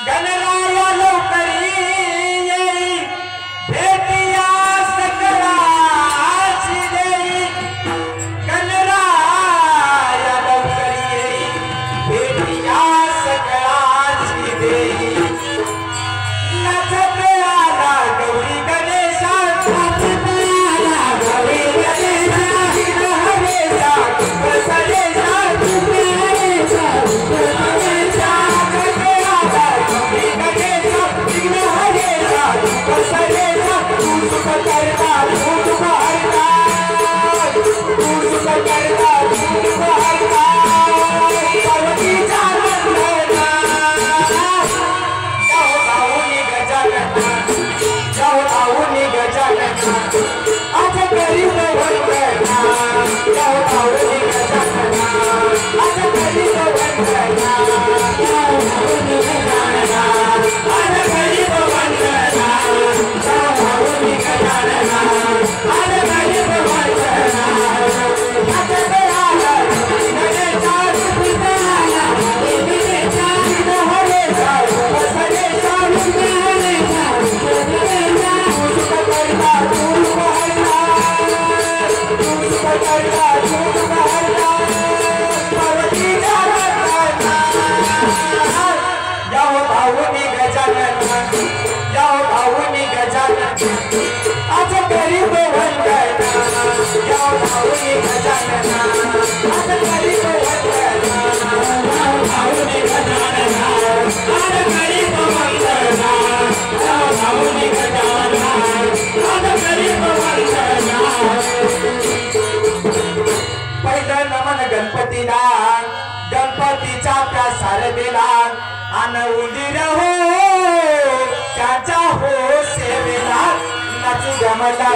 गणराया लवकरी येई भेटिया सकळाची देई गणराया लवकरी येई भेटिया सकळाची देई नाचत आला गौरी गणेशा नाचत आला गौरी गणेशा हरेशा बसरेशा हरेशा बसरेशा बसरेशा तू सुख करता तू सुख हरता तू सुख करता तू सुख हरता पार्वतीचा वंदना जाओ धावूनी गजानना जाओ धावूनी गजानना आज करीत वंदना जाओ धावूनी गजानना आज करीत वंदना जाओ धावूनी गजानना आज करीत वंदना जाओ धावूनी गजानना आज करीत वंदना आज आला गणेशा विद्याला विद्याचा हरेशा बसरेशा हरेशा बसरेशा तू सुख करता तू सुख हरता तू सुख करता तू सुख हरता पार्वतीचा वंदना जाओ धावूनी गजानना जाओ धावूनी गजानना आज करीत वंदना जाओ धावूनी गजानना आज करीत वंदना जाओ धावूनी गजानना आज करीत वंदना जाओ धावूनी गजानना आज करीत वंदना पहिलं नमन गणपतीला गणपतीचा प्रसाद दिला आन उंदीर हो त्याचा हो सेवेला नाचू गमला